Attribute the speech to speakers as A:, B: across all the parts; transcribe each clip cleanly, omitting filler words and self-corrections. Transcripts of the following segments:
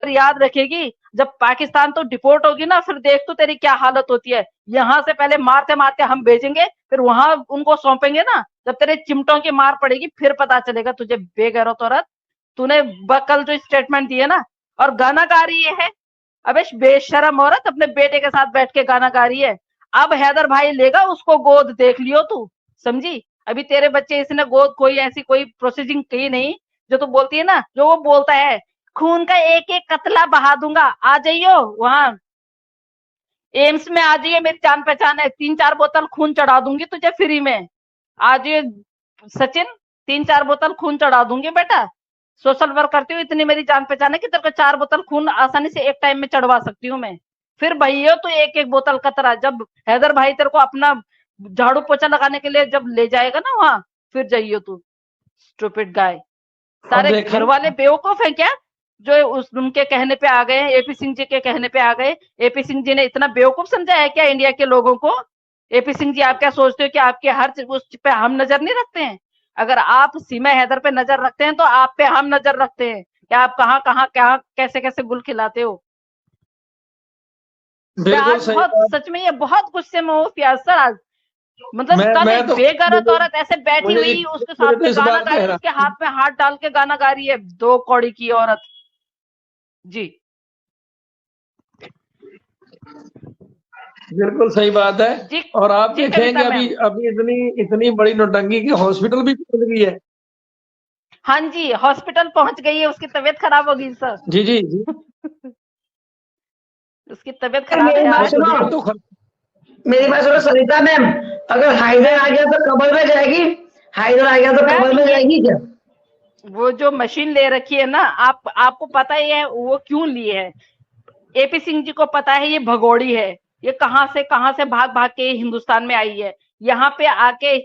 A: याद रखेगी, जब पाकिस्तान तो डिपोर्ट होगी ना, फिर देख तो तेरी क्या हालत होती है। यहाँ से पहले मारते मारते हम भेजेंगे, फिर वहां उनको सौंपेंगे ना, जब तेरे चिमटों की मार पड़ेगी फिर पता चलेगा तुझे बेगैरत औरत। तूने कल जो स्टेटमेंट दिए ना, और गाना गा रही है, अबे बेशरम औरत, अपने बेटे के साथ बैठ के गाना गा रही है। अब हैदर भाई लेगा उसको गोद, देख लियो तू, समझी। अभी तेरे बच्चे इसने गोद कोई ऐसी कोई प्रोसेसिंग की नहीं, जो तू बोलती है ना, जो वो बोलता है खून का एक एक कतला बहा दूंगा, आ जाइयो वहां एम्स में, आ जाइए, मेरी जान पहचान है, 3-4 बोतल खून चढ़ा दूंगी तुझे फ्री में। आज ये सचिन, 3-4 बोतल खून चढ़ा दूंगी बेटा, सोशल वर्क करती हूँ, इतनी मेरी जान पहचान है कि तेरे को 4 बोतल खून आसानी से एक टाइम में चढ़वा सकती हूँ मैं। फिर भैया तो एक एक बोतल कतरा, जब हैदर भाई तेरे को अपना झाड़ू पोछा लगाने के लिए जब ले जाएगा ना वहां, फिर जाइयो तू, स्टूपिड गाय।
B: अब
A: सारे
B: देखिए,
A: घर वाले बेवकूफ है क्या, जो उस उनके कहने पे आ गए, एपी सिंह जी के कहने पे आ गए। एपी सिंह जी ने इतना बेवकूफ समझा है क्या इंडिया के लोगों को? एपी सिंह जी, आप क्या सोचते हो कि आपके हर उस पे हम नजर नहीं रखते हैं? अगर आप सीमा हैदर पे नजर रखते हैं तो आप पे हम नजर रखते हैं कि आप कहाँ कहाँ क्या कैसे कैसे गुल खिलाते हो। मैं
B: बिल्कुल
A: आज
B: सही
A: बहुत,
B: बात।
A: सच में ये बहुत गुस्से में हूँ फियाज सर आज। मतलब कल
B: मैं
A: एक
B: तो
A: बेगैरत
B: मुझे
A: औरत ऐसे बैठी
B: मुझे
A: हुई उसके साथ
B: मुझे तो
A: में
B: इस
A: गाना
B: बात
A: गा
B: पे
A: रही,
B: हैरान,
A: उसके हाथ में हाथ डाल के गाना गा रही है, 2 कौड़ी की औरत। जी।
B: बिल्कुल सही बात है।
A: जी।
B: और आप
A: जी कविता
B: देखेंगे अभी
A: मैम।
B: अभी इतनी इतनी बड़ी नौटंकी की हॉस्पिटल भी खुल गई है।
A: हाँ जी, हॉस्पिटल पहुंच गई है, उसकी तबीयत खराब होगी सर।
B: जी जी जी।
A: उसकी तबीयत खराब है
C: मेरी बात
A: आज।
C: सुनो,
B: हॉस्पिटल तो
C: मेरी बात सुनो सरिता मैम, अगर हाइदर आ
A: मैम।
C: गया तो कबर में जाएगी? हाइदर आ गया तो
A: मैम
C: कबर में
A: ये
C: जाएगी क्या?
A: वो जो मशीन ले रखी है ना, आपको पता ही है वो क्यों ली है। एपी सिंह जी को पता है ये भगोड़ी है, ये कहां से भाग भाग के हिंदुस्तान में आई है। यहाँ पे आके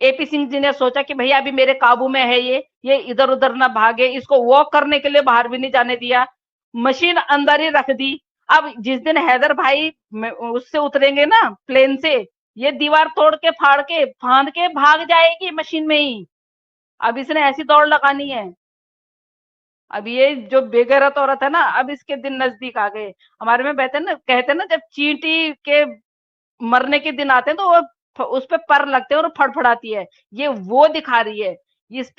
A: एपी सिंह जी ने सोचा कि भैया अभी मेरे काबू में है, ये इधर उधर ना भागे, इसको वॉक करने के लिए बाहर भी नहीं जाने दिया, मशीन अंदर ही रख दी। अब जिस दिन हैदर भाई उससे उतरेंगे ना प्लेन से, ये दीवार तोड़ के फाड़ के फांद के भाग जाएगी मशीन में ही। अब इसने ऐसी दौड़ लगानी है। अब ये जो बेगैरत औरत है ना, अब इसके दिन नजदीक आ गए। हमारे में कहते हैं ना, जब चींटी के मरने के दिन आते हैं तो वो उस पे पर लगते हैं और फड़फड़ाती है, ये वो दिखा रही है। इस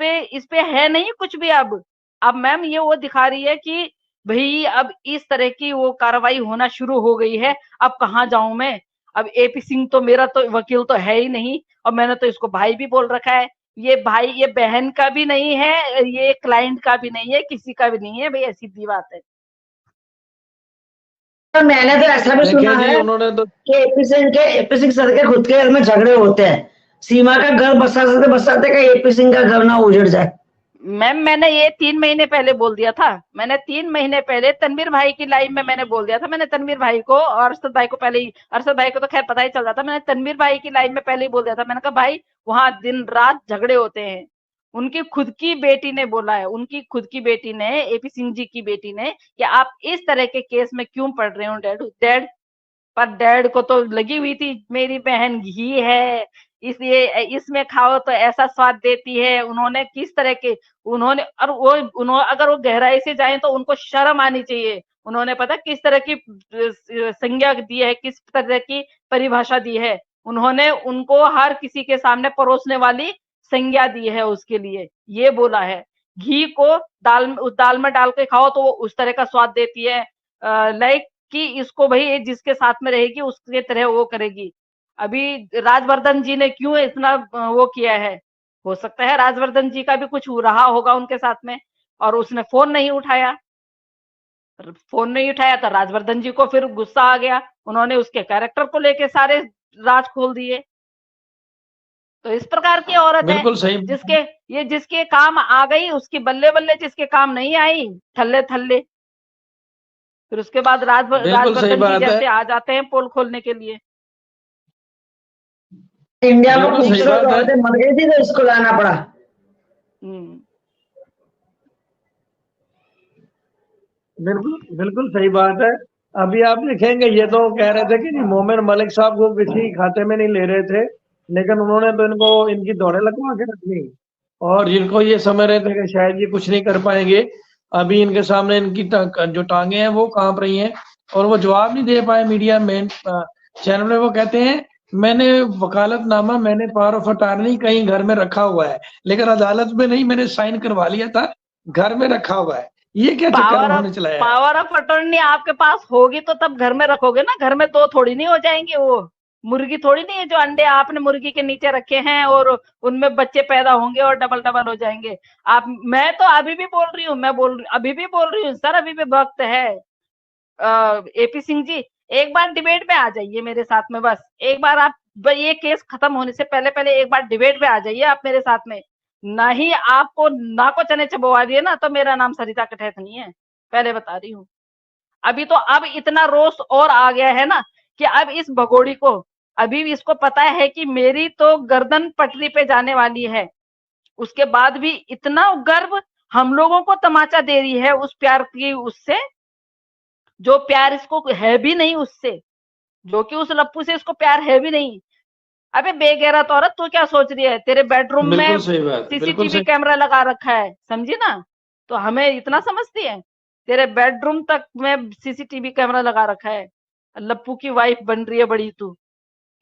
A: पे है नहीं कुछ भी अब मैम ये वो दिखा रही है कि भाई अब इस तरह की वो कार्रवाई होना शुरू हो गई है, अब कहाँ जाऊं मैं। अब एपी सिंह तो मेरा तो वकील तो है ही नहीं, और मैंने तो इसको भाई भी बोल रखा है। ये भाई, ये बहन का भी नहीं है, ये क्लाइंट का भी नहीं है, किसी का भी नहीं है, भाई ऐसी सी बात है।
C: तो मैंने तो ऐसा भी
B: देखिए
C: सुना
B: जी,
C: है
B: उन्होंने तो
C: कि एपी सिंह सर के खुद के घर में झगड़े होते हैं, सीमा का घर बसाते बसाते का एपी सिंह का घर ना उजड़ जाए।
A: मैम मैंने ये 3 महीने पहले बोल दिया था। मैंने 3 महीने पहले तनवीर भाई की लाइव में मैंने बोल दिया था। मैंने तनवीर भाई को और अरशद भाई को पहले ही, अरशद भाई को तो खैर पता ही चल जाता, मैंने तनवीर भाई की लाइव में पहले ही बोल दिया था। मैंने कहा भाई वहां दिन रात झगड़े होते हैं। उनकी खुद की बेटी ने बोला है, उनकी खुद की बेटी ने, एपी सिंह जी की बेटी ने, कि आप इस तरह के केस में क्यों पड़ रहे हो डैड डैड। पर डैड को तो लगी हुई थी मेरी बहन घी है, इसलिए इसमें खाओ तो ऐसा स्वाद देती है। उन्होंने किस तरह के, उन्होंने और वो उन्होंने अगर वो गहराई से जाए तो उनको शर्म आनी चाहिए। उन्होंने पता किस तरह की संज्ञा दी है, किस तरह की परिभाषा दी है। उन्होंने उनको हर किसी के सामने परोसने वाली संज्ञा दी है उसके लिए। ये बोला है घी को उस दाल में डाल के खाओ तो वो उस तरह का स्वाद देती है। लाइक कि इसको भाई जिसके साथ में रहेगी उसके तरह वो करेगी। अभी राजवर्धन जी ने क्यों इतना वो किया है, हो सकता है राजवर्धन जी का भी कुछ रहा होगा उनके साथ में, और उसने फोन नहीं उठाया। तो राजवर्धन जी को फिर गुस्सा आ गया, उन्होंने उसके कैरेक्टर को लेके सारे राज खोल दिए। तो इस प्रकार की औरत है
B: बिल्कुल सही।
A: जिसके काम आ गई उसकी बल्ले बल्ले, जिसके काम नहीं आई थल्ले थल्ले। फिर उसके बाद
B: बिल्कुल सही
A: राजवर्धन जी
B: बात है।
A: जैसे आ जाते हैं पोल खोलने के लिए।
C: इंडिया में
B: बिल्कुल सही
C: खूबसूरत
B: बात है।
C: औरतें मर गई थी तो इसको लाना पड़ा।
A: हम्म।
B: बिल्कुल बिल्कुल सही बात है। अभी आप देखेंगे, ये तो कह रहे थे कि नहीं, मोमिन मलिक साहब को किसी खाते में नहीं ले रहे थे, लेकिन उन्होंने तो इनको इनकी दौड़े लगवा के रख दी। और जिनको ये समझ रहे थे कि शायद ये कुछ नहीं कर पाएंगे, अभी इनके सामने इनकी जो टांगे हैं वो कांप रही हैं और वो जवाब नहीं दे पाए मीडिया मेन चैनल में। वो कहते हैं मैंने वकालतनामा मैंने पावर ऑफ अटॉर्नी कहीं घर में रखा हुआ है, लेकिन अदालत में नहीं, मैंने साइन करवा लिया था, घर में रखा हुआ है। ये क्या चक्कर उन्होंने चलाया है?
A: पावर ऑफ अटॉर्नी आपके पास होगी तो तब घर में रखोगे ना, घर में दो थोड़ी नहीं हो जाएंगे, वो मुर्गी थोड़ी नहीं है जो अंडे आपने मुर्गी के नीचे रखे हैं और उनमें बच्चे पैदा होंगे और डबल डबल हो जाएंगे। आप मैं तो अभी भी बोल रही हूँ, अभी भी बोल रही हूँ सर, अभी भी वक्त है। एपी सिंह जी, एक बार डिबेट में आ जाइए मेरे साथ में, बस एक बार आप ये केस खत्म होने से पहले पहले एक बार डिबेट में आ जाइए आप मेरे साथ में। नहीं आपको ना को चने चबवा दिए ना तो मेरा नाम सरिता कठैत नहीं है, पहले बता रही हूँ। अभी तो अब इतना रोष और आ गया है ना कि अब इस भगोड़ी को अभी भी इसको पता है कि मेरी तो गर्दन पटरी पे जाने वाली है, उसके बाद भी इतना गर्व हम लोगों को तमाचा दे रही है उस प्यार की, उससे जो प्यार इसको है भी नहीं, उससे जो कि उस लप्पू से इसको प्यार है भी नहीं। अबे बेगैरत औरत, तू क्या सोच रही है? तेरे बेडरूम में
B: बिल्कुल सही बात, बिल्कुल
A: सीसीटीवी
B: सही।
A: कैमरा लगा रखा है, समझी ना? तो हमें इतना समझती है? तेरे बेडरूम तक में सीसीटीवी कैमरा लगा रखा है, लप्पू की वाइफ बन रही है बड़ी तू।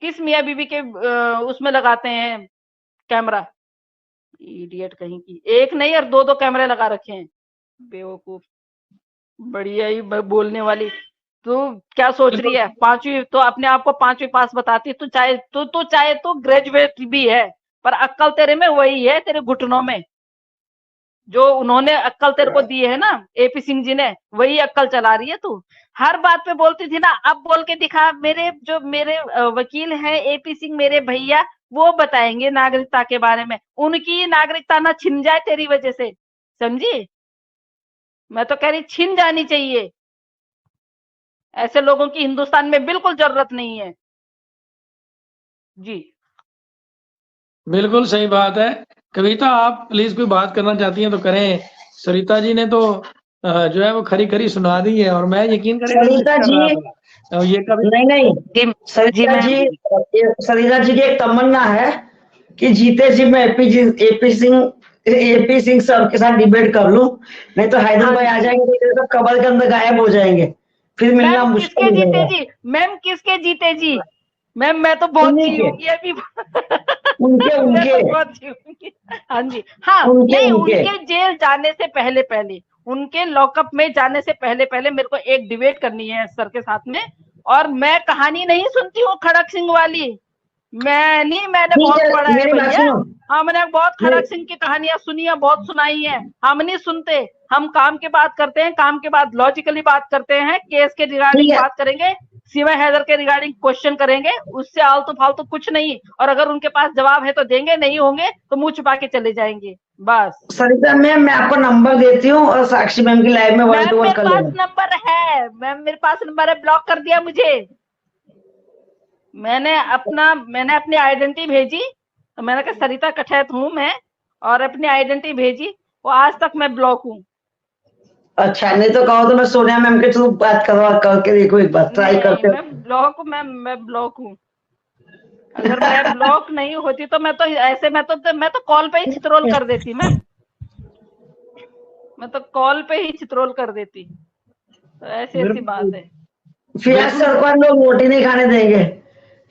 A: किस मियाँ बीवी के उसमें लगाते हैं कैमरा? इडियट कहीं की, एक नहीं और दो दो कैमरे लगा रखे हैं, बेवकूफ। बढ़िया ही बोलने वाली। तू क्या सोच रही है? पांचवी तो अपने आप को पांचवी पास बताती, तू चाहे तू ग्रेजुएट भी है, पर अक्कल तेरे में वही है, तेरे घुटनों में जो उन्होंने अक्कल तेरे को दी है ना, एपी सिंह जी ने, वही अक्कल चला रही है तू। हर बात पे बोलती थी ना, अब बोल के दिखा। मेरे वकील हैं एपी सिंह, मेरे भैया, वो बताएंगे नागरिकता के बारे में। उनकी नागरिकता ना छिन जाए तेरी वजह से, समझी? मैं तो कह रही छिन जानी चाहिए। ऐसे लोगों की हिंदुस्तान में बिल्कुल जरूरत नहीं है जी।
B: बिल्कुल सही बात है। कविता, आप प्लीज कोई बात करना चाहती हैं तो करें। सरिता जी ने तो जो है वो खरी खरी सुना दी है और मैं यकीन करें
C: सरिता जी,
B: ये कभी
C: नहीं नहीं, सरिता जी, सरिता जी की एक तमन्ना है कि जीते जी मैं एपी सिंह सर के साथ डिबेट कर लूं, नहीं तो हैदर भाई आ जाएंगे तो कबर के अंदर गायब हो जाएंगे, फिर मिलना
A: मैम
C: मुश्किल
A: किसके
C: हो
A: जीते
C: जाएगा।
A: जी? मैम किसके जीते जी? मैम मैं तो बहुत
C: उन्हीं
A: जी
C: के,
A: होंगी अभी।
C: उनके
A: मैं
C: उनके
A: तो बहुत जी होंगी। हाँ जी, हाँ
C: उनके
A: नहीं,
C: उनके
A: उनके जेल जाने से पहले पहले, उनके लॉकअप में जाने से पहले पहले मेरे को एक डिबेट करनी है सर के साथ में। और मैं कहानी नहीं सुनती हूँ खड़क सिंह वाली, मैंने
C: ठीक
A: बहुत
C: है,
A: पढ़ा है
C: मेरी बात
A: भैया।
C: सुनो।
A: हमने बहुत
C: मेरी
A: खड़क सिंह की कहानियां सुनी है, बहुत सुनाई है। हम नहीं सुनते, हम काम की बात करते हैं, काम के बाद लॉजिकली बात करते हैं, केस के
C: ठीक
A: रिगार्डिंग
C: है,
A: बात करेंगे, सीमा हैदर के रिगार्डिंग क्वेश्चन करेंगे, उससे आलतू फालतू कुछ नहीं। और अगर उनके पास जवाब है तो देंगे, नहीं होंगे तो मुंह छुपा के चले जाएंगे, बस।
C: सरिता मैम मैं आपको नंबर देती हूँ और साक्षी मैम की लाइव में 1 to 1
A: मेरे
C: कर
A: पास
C: लेना।
A: नंबर है मैम, मेरे पास नंबर है, ब्लॉक कर दिया मुझे। मैंने अपनी आइडेंटिटी भेजी, तो मैंने कहा सरिता कठैत हूं मैं, और अपनी आइडेंटिटी भेजी, वो आज तक मैं ब्लॉक हूँ।
C: अच्छा, नहीं तो कहो तो मैं सोनिया मैम के थ्रू बात करवा करके देखो, एक बार ट्राई
A: नहीं,
C: करते।
A: मैं ब्लॉक हूँ। अगर मैं ब्लॉक नहीं होती तो मैं तो कॉल पे ही चित्रोल कर देती मैम, मैं तो कॉल पे ही चित्रोल कर देती। तो ऐसी ऐसी बात है।
C: फियाज सर को हम लोग रोटी नहीं खाने देंगे।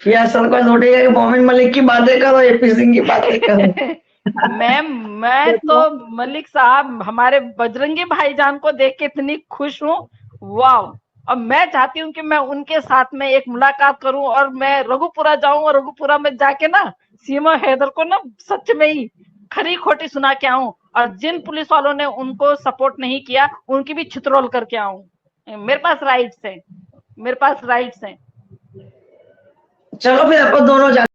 C: फियाज सर को रोटी खाके मोमिन मलिक की बातें करो, एपी सिंह की बातें करो।
A: मैम मैं तो मलिक साहब, हमारे बजरंगी भाईजान को देख के इतनी खुश हूँ, वाह। अब मैं चाहती हूँ कि मैं उनके साथ में एक मुलाकात करूं और मैं रघुपुरा जाऊं और रघुपुरा में जाके ना सीमा हैदर को ना सच में ही खरी खोटी सुना के आऊं, और जिन पुलिस वालों ने उनको सपोर्ट नहीं किया उनकी भी छित्रोल करके आऊं। मेरे पास राइट्स हैं, मेरे पास राइट्स हैं।
C: चलो फिर अपन दोनों जाते